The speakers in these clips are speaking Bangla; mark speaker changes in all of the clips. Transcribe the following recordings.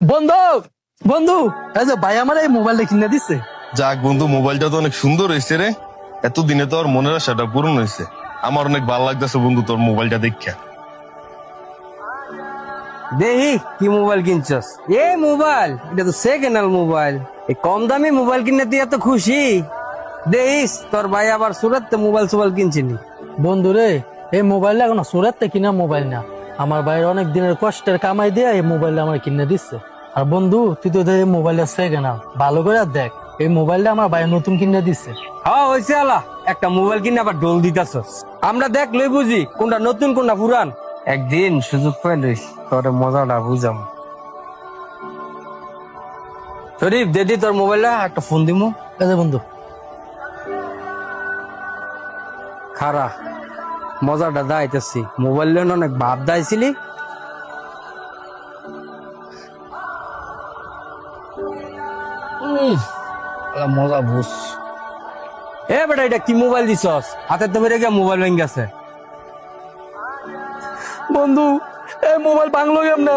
Speaker 1: বন্ধু বন্ধু এই যে ভাই আমার এই মোবাইলটা কিনে দিচ্ছে।
Speaker 2: যাক বন্ধু, মোবাইলটা তো অনেক সুন্দর হয়েছে রে। এতদিনে তো আর মনের আশাটা পূরণ হয়েছে। আমার অনেক ভালো লাগতেছে বন্ধু তোর মোবাইলটা দেখা।
Speaker 3: দেহি কি মোবাইল কিনছস? এই মোবাইল এটা তো সেকেন্ড হ্যান্ড মোবাইল। এই কম দামি মোবাইল কিনে তুই এত খুশি? দেখিস তোর ভাই আবার সুরাত মোবাইল কিনছিনি।
Speaker 1: বন্ধু রে, এই মোবাইলটা এখন সুরাতে কিনা মোবাইল না, আমার ভাইয়ের অনেক দিনের কষ্টের কামাই দিয়ে এই মোবাইলটা আমার কিনে দিচ্ছে। আর বন্ধু তুই তো এই মোবাইলটা সেকেন্ড হ্যান্ড, ভালো করে দেখ, এই মোবাইলটা আমার ভাই নতুন কিনে দিচ্ছে।
Speaker 3: হ্যাঁ হয়েছে আলা, একটা মোবাইল কিনে আবার ডোল দিতাছস। আমরা দেখ লই বুঝি কোনটা নতুন কোনটা পুরান। একদিন সুযোগ পাইলিস তোর মজাটা বুঝাম। শরীফ দেদি তোর মোবাইলটা একটা ফোন দিমু।
Speaker 1: এই যে বন্ধু,
Speaker 3: খারা মজাটা দাইতেছি। মোবাইল নিয়ে অনেক ভাব দাইছিলি।
Speaker 1: মজা বুঝ।
Speaker 3: এ বেটা এটা কি মোবাইল দিছস? হাতে তো বেড়ে গিয়ে মোবাইল ভেঙে গেছে।
Speaker 1: বন্ধু এই মোবাইল বাংলো কেমনে?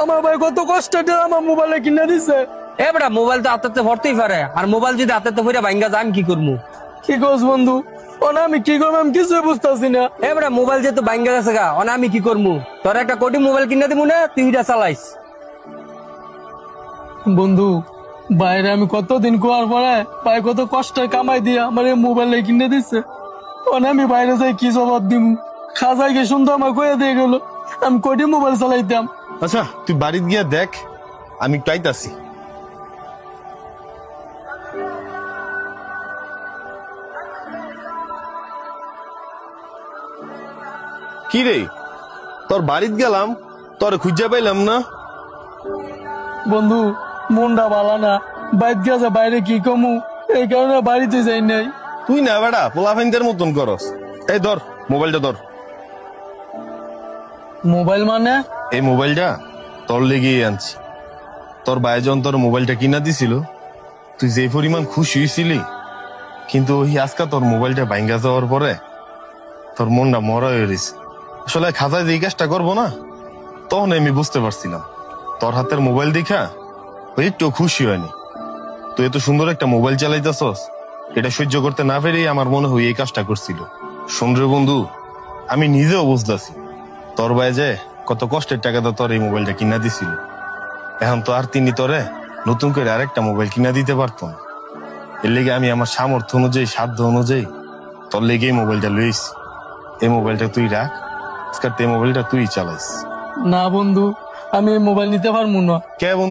Speaker 1: আমার ভাই কত কষ্ট আমার মোবাইলটা কিনে দিচ্ছে।
Speaker 3: এ বেটা মোবাইল তো হাতে ভরতেই পারে, আর মোবাইল যদি হাতে ভরে ভাঙ্গা যায় আমি কি করবো?
Speaker 1: কি করছ বন্ধু? ওনা আমি কি করবো আমি কিছুই বুঝতেছি না।
Speaker 3: এ বেটা মোবাইল যেহেতু ভাঙ্গা গেছে গা, অনা আমি কি করবো? তোর একটা কোটি মোবাইল কিনে দিব না, তুই এটা চালাইস।
Speaker 1: বন্ধু বাইরে আমি কতদিন কোয়ার পরে ভাই কত কষ্টে কামাই দিয়ে আমার এই মোবাইল কিনে দিচ্ছে। ওনা আমি বাইরে যাই কি জবাব দিব? খাজাই গে সুন্দর আমার কয়ে দিয়ে গেল, আমি কটি মোবাইল চালাইতাম।
Speaker 2: আচ্ছা তুই বাড়িতে গিয়া দেখ, আমি একটু আইতাছি। কি রে, তোর বাড়িতে গেলাম, তোর খুঁজে পাইলাম না।
Speaker 1: বন্ধু মনটা ভালো না, বাইর গেছে বাইরে কি কমু, এই কারণে বাড়িতে যাই নাই।
Speaker 2: তুই না বেটা পোলাফাইনদের মতন করস। এই ধর মোবাইলটা ধর।
Speaker 1: মোবাইল মানে?
Speaker 2: এই মোবাইলটা তোর লেগেই আনছি। তোর ভাইজন তোর মোবাইলটা কিনা দিছিল, তুই যে পরিমাণ খুশি হয়েছিলি, কিন্তু ওই আজকা তোর মোবাইলটা ভাঙ্গা যাওয়ার পরে তোর মনটা মরা হয়ে গেছে। আসলে খাজায় যে এই কাজটা করবো না, তখন আমি বুঝতে পারছিলাম তোর হাতের মোবাইল দেখা ওই একটু খুশি হয়নি। তুই এত সুন্দর একটা মোবাইল চালাইতেছস, এটা সহ্য করতে না পেরেই আমার মনে হয় এই কাজটা করছিল। শোন রে বন্ধু, আমি নিজেও বুঝতেছি তোর ভাই যে কত কষ্টের টাকাটা তোর এই মোবাইলটা কিনা দিছিল। এখন তো আর তিনি তোরে নতুন করে আরেকটা মোবাইল কিনা দিতে পারতো না। এর লেগে আমি আমার সামর্থ্য অনুযায়ী, সাধ্য অনুযায়ী তোর লেগে এই মোবাইলটা লইছি। এই মোবাইলটা তুই রাখ, আজকাল এই মোবাইলটা তুই চালাইস।
Speaker 1: না বন্ধু, আমি এই মোবাইল নিতে পারবো না।
Speaker 2: কে বন্ধু?